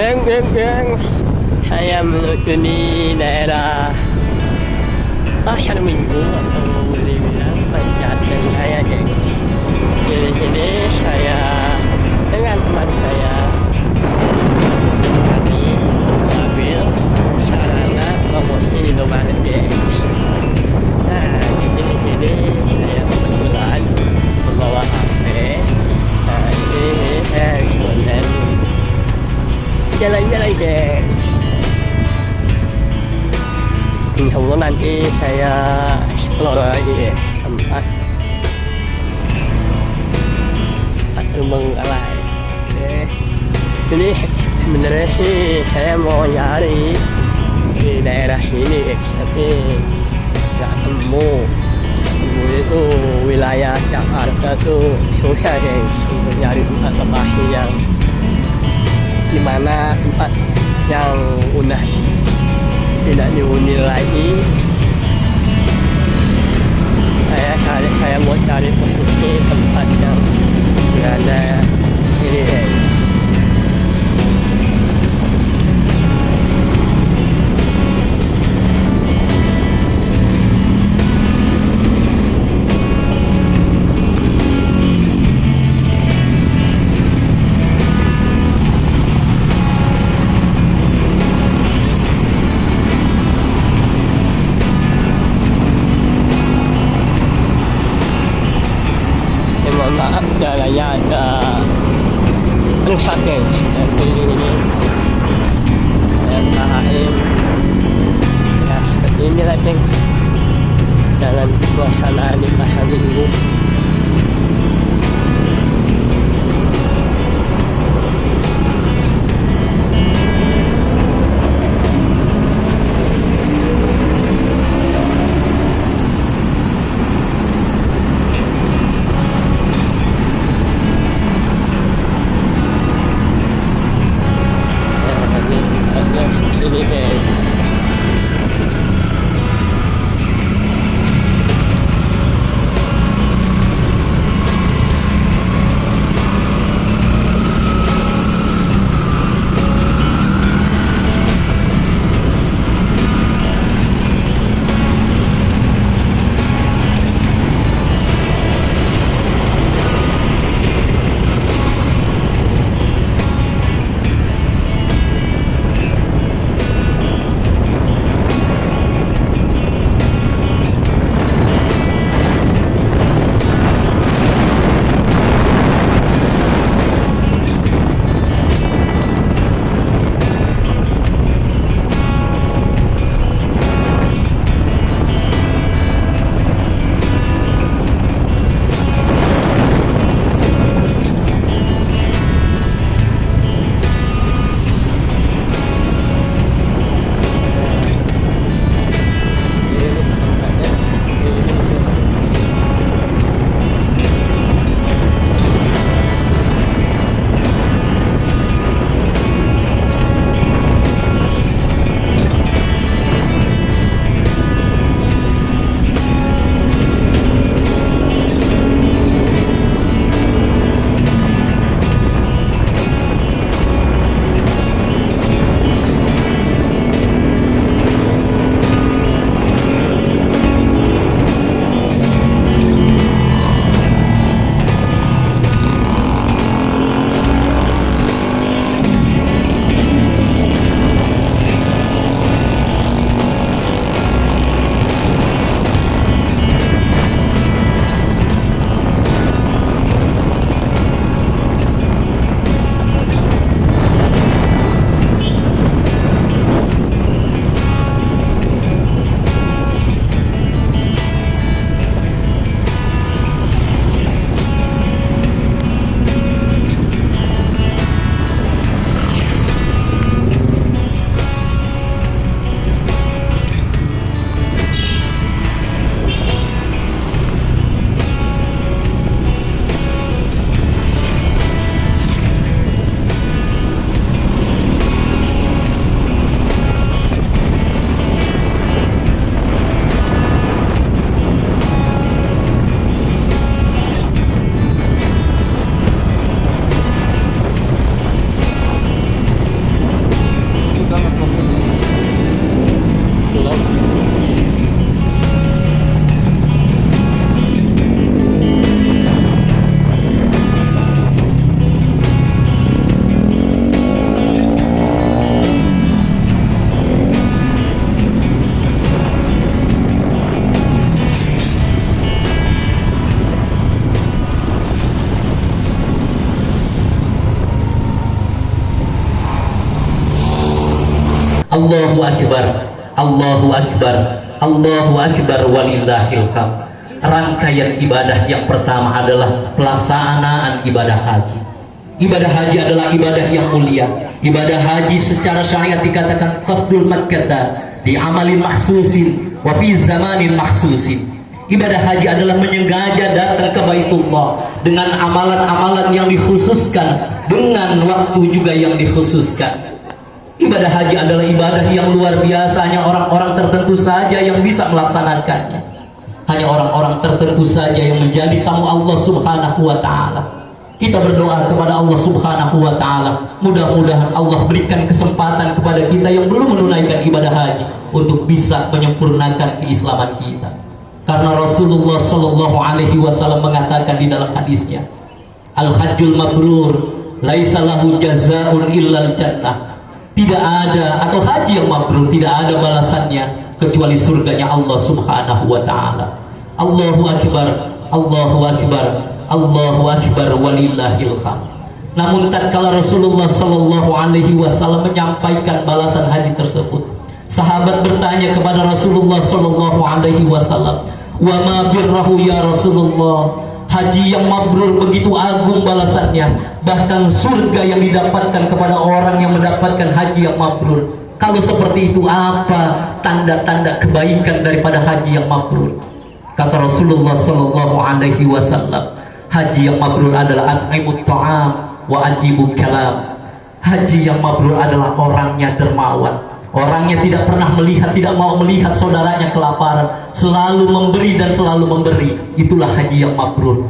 Geng, saya menuju di daerah pasar minggu atau boleh bilang Pejaten saya, geng. Di sini saya dengan teman saya kami mengambil sarana promosi Indomaret, geng. Nah, di sini saya kebetulan membawa HP. Nah, ini saya kemudian jalan-jalan, geng. Insya Allah nanti saya explore lagi tempat Terbengkalai. Jadi sebenarnya sih saya mau nyari di daerah sini, tapi nggak temu. Itu wilayah Jakarta tuh susah, geng, untuk nyari tempat lokasi yang dimana tempat yang udah tidak dihuni lagi. Saya mau cari posisi tempat yang berada sini. Maaf, jalannya agak rusak, geng. Jadi ini saya usahain ya seperti inilah, geng, jalan suasana di pasar minggu. Ini, geng. Allahu Akbar, Allahu Akbar, Allahu Akbar walillahil hamd. Rangkaian ibadah yang pertama adalah pelaksanaan ibadah haji. Ibadah haji adalah ibadah yang mulia. Ibadah haji secara syariat dikatakan qasdul makkah di amalin makhsusin wa fi zamanin makhsusin. Ibadah haji adalah menyengaja datang ke Baitullah dengan amalan-amalan yang dikhususkan, dengan waktu juga yang dikhususkan. Ibadah haji adalah ibadah yang luar biasa, hanya orang-orang tertentu saja yang bisa melaksanakannya. Hanya orang-orang tertentu saja yang menjadi tamu Allah Subhanahu wa ta'ala. Kita berdoa kepada Allah Subhanahu wa ta'ala, mudah-mudahan Allah berikan kesempatan kepada kita yang belum menunaikan ibadah haji untuk bisa menyempurnakan keislaman kita. Karena Rasulullah Shallallahu Alaihi Wasallam mengatakan di dalam hadisnya, al-hajjul mabrur laisa lahu jazaa'un illal jannah. Tidak ada, atau haji yang mabrur tidak ada balasannya kecuali surganya Allah Subhanahu wa ta'ala. Allahu Akbar, Allahu Akbar, Allahu Akbar walillahil hamd. Namun tatkala Rasulullah Shallallahu Alaihi Wasallam menyampaikan balasan haji tersebut, sahabat bertanya kepada Rasulullah Shallallahu Alaihi Wasallam, wa ma birrahu ya Rasulullah, haji yang mabrur begitu agung balasannya, bahkan surga yang didapatkan kepada orang yang mendapatkan haji yang mabrur. Kalau seperti itu, apa tanda-tanda kebaikan daripada haji yang mabrur? Kata Rasulullah Shallallahu Alaihi Wasallam, haji yang mabrur adalah at'imut ta'am wa ajibul kalam. Haji yang mabrur adalah orangnya dermawan, orangnya tidak pernah melihat, tidak mau melihat saudaranya kelaparan, selalu memberi dan selalu memberi. Itulah haji yang mabrur.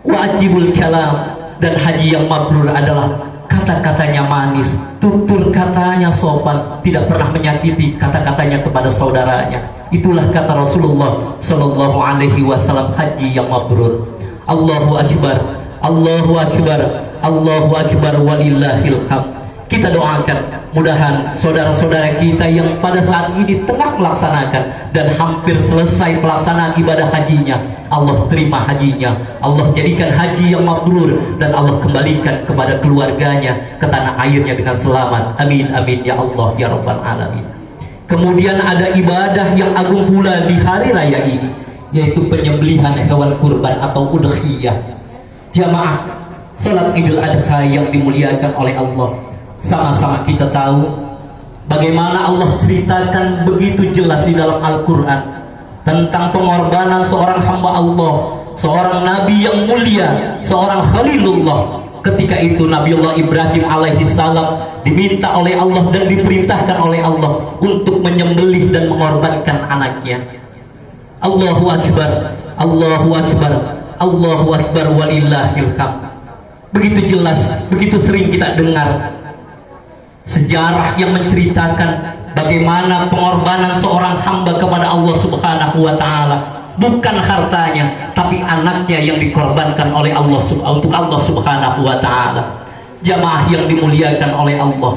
Wa ajibul kalam, dan haji yang mabrur adalah kata-katanya manis, tutur katanya sopan, tidak pernah menyakiti kata-katanya kepada saudaranya. Itulah kata Rasulullah Sallallahu Alaihi Wasallam, haji yang mabrur. Allahu Akbar, Allahu Akbar, Allahu Akbar walillahil hamd. Kita doakan mudahan saudara-saudara kita yang pada saat ini tengah melaksanakan dan hampir selesai pelaksanaan ibadah hajinya, Allah terima hajinya, Allah jadikan haji yang mabrur, dan Allah kembalikan kepada keluarganya ke tanah airnya dengan selamat. Amin amin ya Allah ya Rabbal Alamin. Kemudian ada ibadah yang agung pula di hari raya ini, yaitu penyembelihan hewan kurban atau udhiyah. Jamaah salat Idul Adha yang dimuliakan oleh Allah, sama-sama kita tahu bagaimana Allah ceritakan begitu jelas di dalam Al-Quran tentang pengorbanan seorang hamba Allah, seorang nabi yang mulia, seorang Khalilullah. Ketika itu Nabiullah Ibrahim alaihi salam diminta oleh Allah dan diperintahkan oleh Allah untuk menyembelih dan mengorbankan anaknya. Allahu Akbar, Allahu Akbar, Allahu Akbar walillahil hamd. Begitu jelas, begitu sering kita dengar sejarah yang menceritakan bagaimana pengorbanan seorang hamba kepada Allah Subhanahu wa ta'ala. Bukan hartanya, tapi anaknya yang dikorbankan oleh Allah untuk Allah Subhanahu wa ta'ala. Jamaah yang dimuliakan oleh Allah,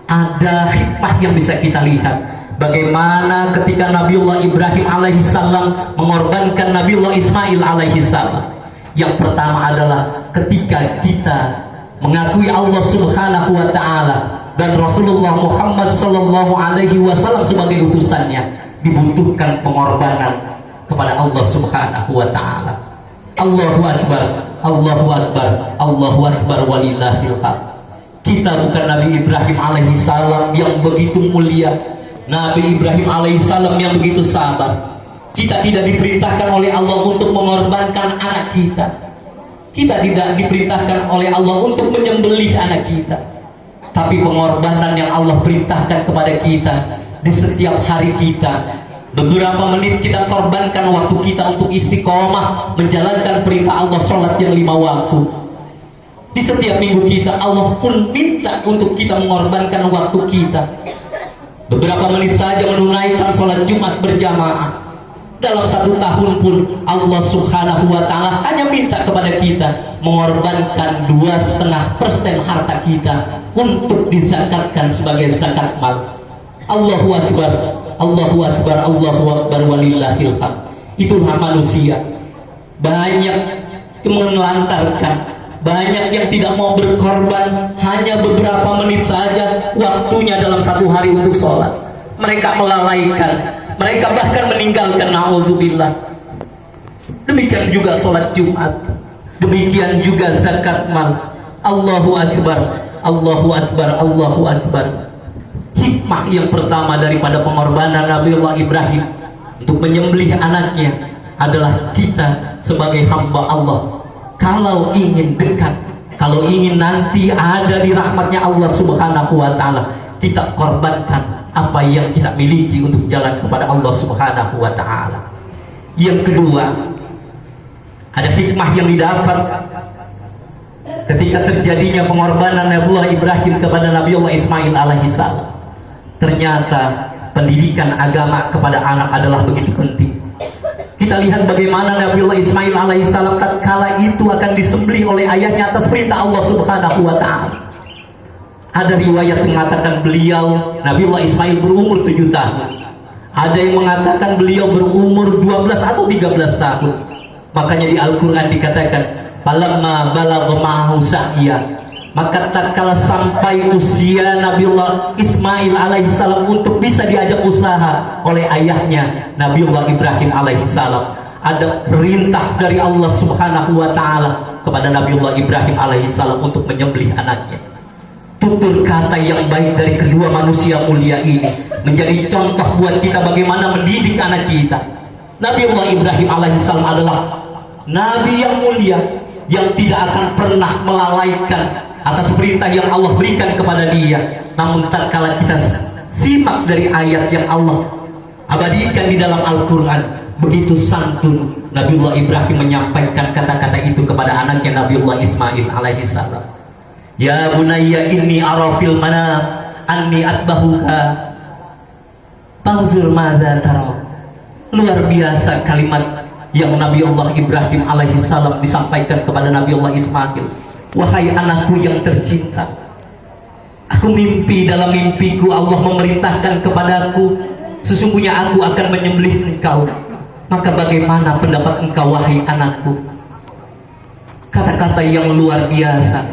ada hikmah yang bisa kita lihat. Bagaimana ketika Nabiullah Ibrahim alaihissalam mengorbankan Nabiullah Ismail alaihissalam. Yang pertama adalah ketika kita mengakui Allah Subhanahu wa ta'ala dan Rasulullah Muhammad Sallallahu Alaihi Wasallam sebagai utusannya, dibutuhkan pengorbanan kepada Allah Subhanahu wa ta'ala. Allahu Akbar, Allahu Akbar, Allahu Akbar walillahil hamd. Kita bukan Nabi Ibrahim alaihissalam yang begitu mulia, Nabi Ibrahim alaihissalam yang begitu sabar. Kita tidak diperintahkan oleh Allah untuk mengorbankan anak kita. Kita tidak diperintahkan oleh Allah untuk menyembelih anak kita. Tapi pengorbanan yang Allah perintahkan kepada kita di setiap hari kita, beberapa menit kita korbankan waktu kita untuk istiqomah menjalankan perintah Allah, sholat yang 5 waktu. Di setiap minggu kita, Allah pun minta untuk kita mengorbankan waktu kita, beberapa menit saja menunaikan sholat Jumat berjamaah. Dalam 1 tahun pun Allah Subhanahu wa ta'ala hanya minta kepada kita mengorbankan 2,5% harta kita untuk dizakatkan sebagai zakat mal. Allahu Akbar, Allahu Akbar, Allahu Akbar walillahil hamd. Itulah manusia banyak menelantarkan, Banyak yang tidak mau berkorban, hanya beberapa menit saja waktunya dalam satu hari untuk sholat. Mereka melalaikan, mereka bahkan meninggalkan, na'udzubillah. Demikian juga sholat Jumat, demikian juga zakat mal. Allahu Akbar, Allahu Akbar, Allahu Akbar. Hikmah yang pertama daripada pengorbanan Nabiullah Ibrahim untuk menyembelih anaknya adalah kita sebagai hamba Allah, kalau ingin dekat, kalau ingin nanti ada di rahmatnya Allah Subhanahu wa ta'ala, kita korbankan apa yang kita miliki untuk jalan kepada Allah Subhanahu wa ta'ala. Yang kedua, ada hikmah yang didapat ketika terjadinya pengorbanan Nabiullah Ibrahim kepada Nabiullah Ismail alaihissalam. Ternyata pendidikan agama kepada anak adalah begitu penting. Kita lihat bagaimana Nabiullah Ismail alaihissalam tatkala itu akan disembelih oleh ayahnya atas perintah Allah Subhanahu wa ta'ala. Ada riwayat mengatakan beliau, Nabiullah Ismail, berumur 7 tahun. Ada yang mengatakan beliau berumur 12 atau 13 tahun. Makanya di Al-Quran dikatakan, falamma balagha ma'ahu sa'ya, maka tatkala sampai usia Nabiullah Ismail alaihissalam untuk bisa diajak usaha oleh ayahnya Nabiullah Ibrahim alaihissalam, ada perintah dari Allah Subhanahu wa ta'ala kepada Nabiullah Ibrahim alaihissalam untuk menyembelih anaknya. Tutur kata yang baik dari kedua manusia mulia ini menjadi contoh buat kita bagaimana mendidik anak kita. Nabiullah Ibrahim alaihissalam adalah nabi yang mulia yang tidak akan pernah melalaikan atas perintah yang Allah berikan kepada dia. Namun tatkala kita simak dari ayat yang Allah abadikan di dalam Al-Quran, begitu santun Nabiullah Ibrahim menyampaikan kata-kata itu kepada anaknya Nabiullah Ismail alaihissalam. Ya bunayya inni ara fil manam anni atbahuka fanzur madza tara. Luar biasa kalimat yang Nabiullah Ibrahim alaihissalam disampaikan kepada Nabiullah Ismail. Wahai anakku yang tercinta, aku mimpi, dalam mimpiku Allah memerintahkan kepadaku, sesungguhnya aku akan menyembelih engkau. Maka bagaimana pendapat engkau wahai anakku? Kata-kata yang luar biasa.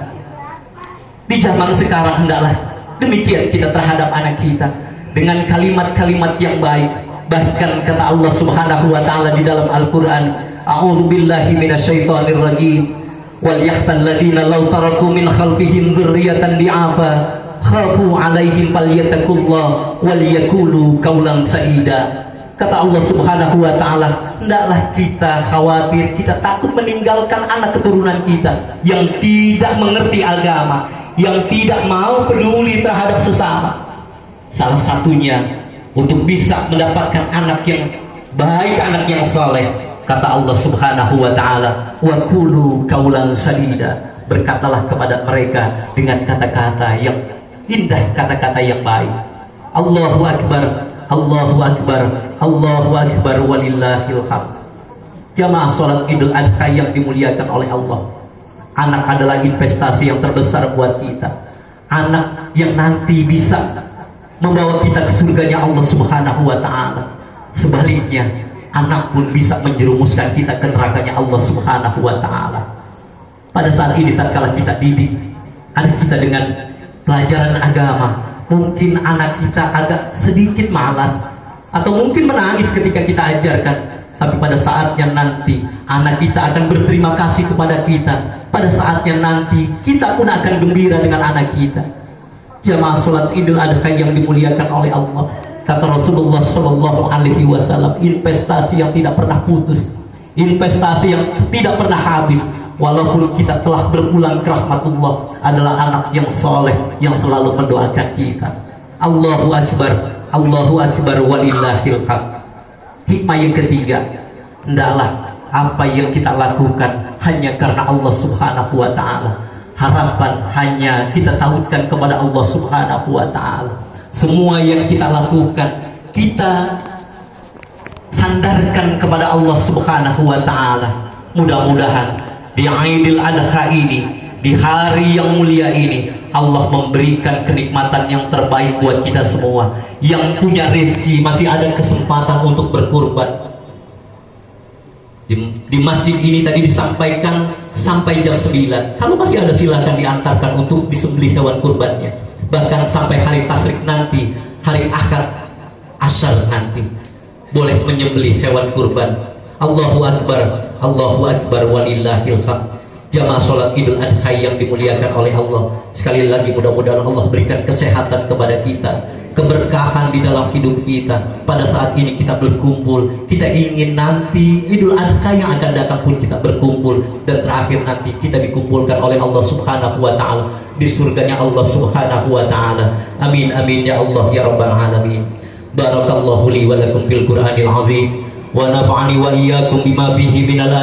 Di zaman sekarang hendaklah demikian kita terhadap anak kita, dengan kalimat-kalimat yang baik. Bahkan kata Allah Subhanahu wa ta'ala di dalam Al-Quran, a'udzubillahi minasyaitonir rajim, wal yakhsal ladina law taraku min khalfihim dzurriyyatan di'afa khafu 'alaihim falyattaqullah wal yaqulu qawlan sa'ida. Kata Allah Subhanahu wa ta'ala, hendaklah kita khawatir, kita takut meninggalkan anak keturunan kita yang tidak mengerti agama, yang tidak mau peduli terhadap sesama. Salah satunya untuk bisa mendapatkan anak yang baik, anak yang saleh, kata Allah Subhanahu wa ta'ala, wa qulu qawlan sadida, berkatalah kepada mereka dengan kata-kata yang indah, kata-kata yang baik. Allahu Akbar, Allahu Akbar, Allahu Akbar, walillahil hamd. Jamaah salat Idul Adha yang dimuliakan oleh Allah, anak adalah investasi yang terbesar buat kita. Anak yang nanti bisa membawa kita ke surganya Allah Subhanahu wa ta'ala. Sebaliknya, anak pun bisa menjerumuskan kita ke nerakanya Allah Subhanahu wa ta'ala. Pada saat ini tatkala kita didik anak kita dengan pelajaran agama, mungkin anak kita agak sedikit malas atau mungkin menangis ketika kita ajarkan, tapi pada saatnya nanti anak kita akan berterima kasih kepada kita. Pada saatnya nanti kita pun akan gembira dengan anak kita. Jamaah salat Idul Adha yang dimuliakan oleh Allah, kata Rasulullah Shallallahu Alaihi Wasallam, investasi yang tidak pernah putus, investasi yang tidak pernah habis, walaupun kita telah berpulang ke rahmatullah, adalah anak yang soleh yang selalu mendoakan kita. Allahu Akbar, Allahu Akbar, walillahil hamd. Hikmah yang ketiga, hendaklah apa yang kita lakukan hanya karena Allah Subhanahu wa ta'ala. Harapan hanya kita tautkan kepada Allah Subhanahu wa ta'ala. Semua yang kita lakukan, kita sandarkan kepada Allah Subhanahu wa ta'ala. Mudah-mudahan di Idul Adha ini, di hari yang mulia ini, Allah memberikan kenikmatan yang terbaik buat kita semua. Yang punya rezeki masih ada kesempatan untuk berkurban. Di masjid ini tadi disampaikan sampai jam 9. Kalau masih ada silakan diantarkan untuk disembelih hewan kurbannya. Bahkan sampai hari tasrik nanti, hari akad asar nanti, boleh menyembelih hewan kurban. Allahu Akbar walillahil hamd. Jamaah sholat Idul Adha yang dimuliakan oleh Allah, sekali lagi mudah-mudahan Allah berikan kesehatan kepada kita, keberkahan di dalam hidup kita. Pada saat ini kita berkumpul, kita ingin nanti Idul Adha yang akan datang pun kita berkumpul, dan terakhir nanti kita dikumpulkan oleh Allah Subhanahu wa Ta'ala di surganya Allah Subhanahu wa Ta'ala. Amin amin ya Allah ya rabbal alamin. Barakallahu li wa lakum fil Qur'anil azim, wa nafa'ani wa iyyakum bima fihi minal